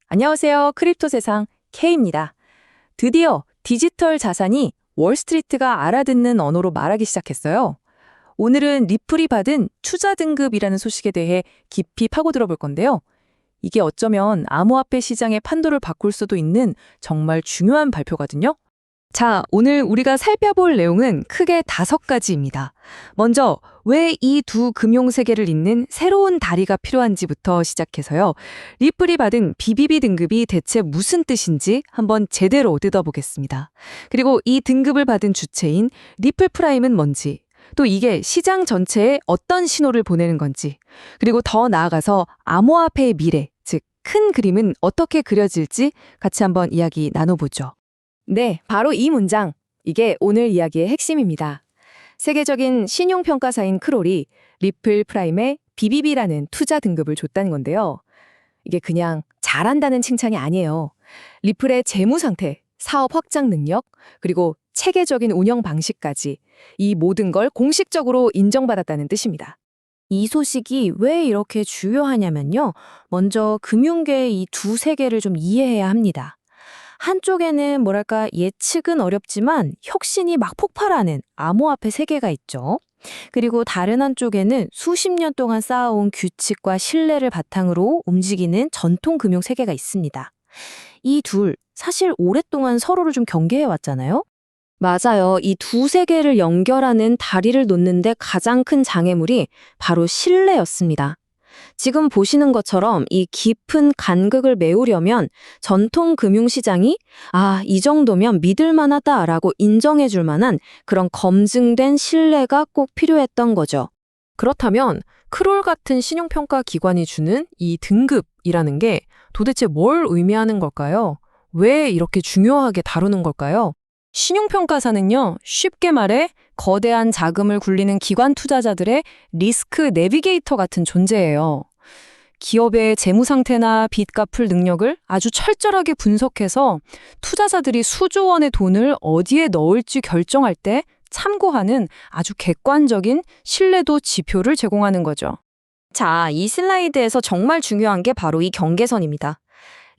안녕하세요. 크립토 세상 K입니다. 드디어 디지털 자산이 월스트리트가 알아듣는 언어로 말하기 시작했어요. 오늘은 리플이 받은 투자 등급이라는 소식에 대해 깊이 파고들어 볼 건데요. 이게 어쩌면 암호화폐 시장의 판도를 바꿀 수도 있는 정말 중요한 발표거든요. 자, 오늘 우리가 살펴볼 내용은 크게 5가지입니다. 먼저, 왜 이 두 금융세계를 잇는 새로운 다리가 필요한지부터 시작해서요. 리플이 받은 BBB 등급이 대체 무슨 뜻인지 한번 제대로 뜯어보겠습니다. 그리고 이 등급을 받은 주체인 리플 프라임은 뭔지, 또 이게 시장 전체에 어떤 신호를 보내는 건지, 그리고 더 나아가서 암호화폐의 미래, 즉 큰 그림은 어떻게 그려질지 같이 한번 이야기 나눠보죠. 네, 바로 이 문장. 이게 오늘 이야기의 핵심입니다. 세계적인 신용평가사인 크롤이 리플 프라임에 BBB라는 투자 등급을 줬다는 건데요. 이게 그냥 잘한다는 칭찬이 아니에요. 리플의 재무 상태, 사업 확장 능력, 그리고 체계적인 운영 방식까지 이 모든 걸 공식적으로 인정받았다는 뜻입니다. 이 소식이 왜 이렇게 중요하냐면요. 먼저 금융계의 이 두 세계를 좀 이해해야 합니다. 한쪽에는 뭐랄까 예측은 어렵지만 혁신이 막 폭발하는 암호화폐 세계가 있죠. 그리고 다른 한쪽에는 수십 년 동안 쌓아온 규칙과 신뢰를 바탕으로 움직이는 전통 금융 세계가 있습니다. 이 둘, 사실 오랫동안 서로를 좀 경계해 왔잖아요. 맞아요. 이 두 세계를 연결하는 다리를 놓는데 가장 큰 장애물이 바로 신뢰였습니다. 지금 보시는 것처럼 이 깊은 간극을 메우려면 전통 금융시장이 이 정도면 믿을 만하다라고 인정해 줄 만한 그런 검증된 신뢰가 꼭 필요했던 거죠. 그렇다면 크롤 같은 신용평가 기관이 주는 이 등급이라는 게 도대체 뭘 의미하는 걸까요? 왜 이렇게 중요하게 다루는 걸까요? 신용평가사는요, 쉽게 말해 거대한 자금을 굴리는 기관 투자자들의 리스크 내비게이터 같은 존재예요. 기업의 재무 상태나 빚 갚을 능력을 아주 철저하게 분석해서 투자자들이 수조 원의 돈을 어디에 넣을지 결정할 때 참고하는 아주 객관적인 신뢰도 지표를 제공하는 거죠. 자, 이 슬라이드에서 정말 중요한 게 바로 이 경계선입니다.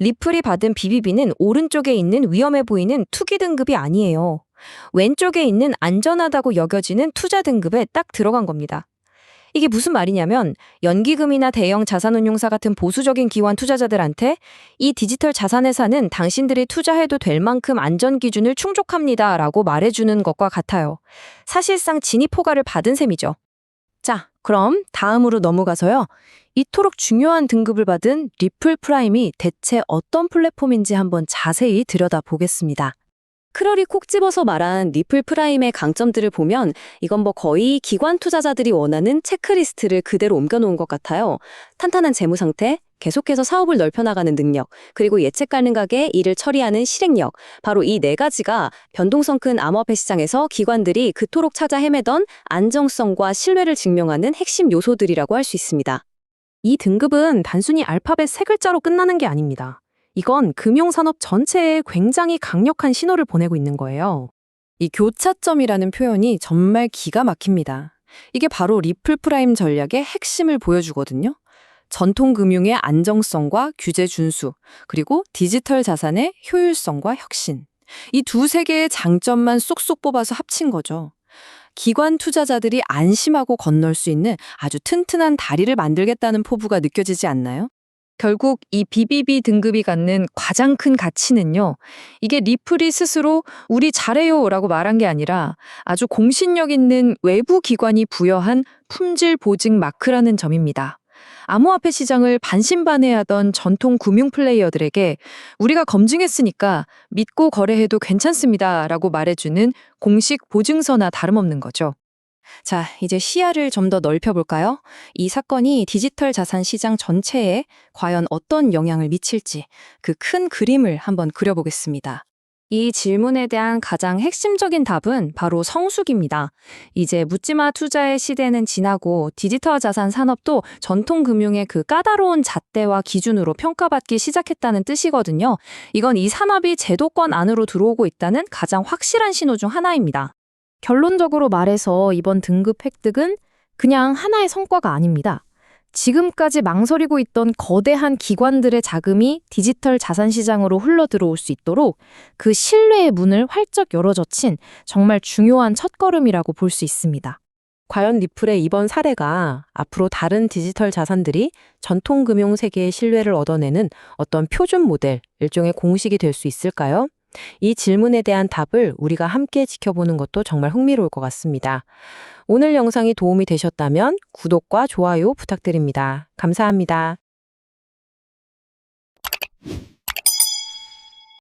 리플이 받은 BBB는 오른쪽에 있는 위험해 보이는 투기 등급이 아니에요. 왼쪽에 있는 안전하다고 여겨지는 투자 등급에 딱 들어간 겁니다. 이게 무슨 말이냐면 연기금이나 대형 자산운용사 같은 보수적인 기관 투자자들한테 이 디지털 자산회사는 당신들이 투자해도 될 만큼 안전 기준을 충족합니다 라고 말해주는 것과 같아요. 사실상 진입 허가를 받은 셈이죠. 자, 그럼 다음으로 넘어가서요. 이토록 중요한 등급을 받은 리플 프라임이 대체 어떤 플랫폼인지 한번 자세히 들여다보겠습니다. 크롤이 콕 집어서 말한 리플 프라임의 강점들을 보면 이건 거의 기관 투자자들이 원하는 체크리스트를 그대로 옮겨놓은 것 같아요. 탄탄한 재무 상태, 계속해서 사업을 넓혀나가는 능력, 그리고 예측 가능하게 일을 처리하는 실행력. 바로 이 4가지가 변동성 큰 암호화폐 시장에서 기관들이 그토록 찾아 헤매던 안정성과 신뢰를 증명하는 핵심 요소들이라고 할 수 있습니다. 이 등급은 단순히 알파벳 3글자로 끝나는 게 아닙니다. 이건 금융산업 전체에 굉장히 강력한 신호를 보내고 있는 거예요. 이 교차점이라는 표현이 정말 기가 막힙니다. 이게 바로 리플 프라임 전략의 핵심을 보여주거든요. 전통 금융의 안정성과 규제 준수, 그리고 디지털 자산의 효율성과 혁신. 이 두 세계의 장점만 쏙쏙 뽑아서 합친 거죠. 기관 투자자들이 안심하고 건널 수 있는 아주 튼튼한 다리를 만들겠다는 포부가 느껴지지 않나요? 결국 이 BBB 등급이 갖는 가장 큰 가치는요. 이게 리플이 스스로 우리 잘해요 라고 말한 게 아니라 아주 공신력 있는 외부 기관이 부여한 품질 보증 마크라는 점입니다. 암호화폐 시장을 반신반의하던 전통 금융 플레이어들에게 우리가 검증했으니까 믿고 거래해도 괜찮습니다 라고 말해주는 공식 보증서나 다름없는 거죠. 자, 이제 시야를 좀 더 넓혀볼까요? 이 사건이 디지털 자산 시장 전체에 과연 어떤 영향을 미칠지 그 큰 그림을 한번 그려보겠습니다. 이 질문에 대한 가장 핵심적인 답은 바로 성숙입니다. 이제 묻지마 투자의 시대는 지나고 디지털 자산 산업도 전통 금융의 그 까다로운 잣대와 기준으로 평가받기 시작했다는 뜻이거든요. 이건 이 산업이 제도권 안으로 들어오고 있다는 가장 확실한 신호 중 하나입니다. 결론적으로 말해서 이번 등급 획득은 그냥 하나의 성과가 아닙니다. 지금까지 망설이고 있던 거대한 기관들의 자금이 디지털 자산 시장으로 흘러들어올 수 있도록 그 신뢰의 문을 활짝 열어젖힌 정말 중요한 첫걸음이라고 볼 수 있습니다. 과연 리플의 이번 사례가 앞으로 다른 디지털 자산들이 전통 금융 세계의 신뢰를 얻어내는 어떤 표준 모델, 일종의 공식이 될 수 있을까요? 이 질문에 대한 답을 우리가 함께 지켜보는 것도 정말 흥미로울 것 같습니다. 오늘 영상이 도움이 되셨다면 구독과 좋아요 부탁드립니다. 감사합니다.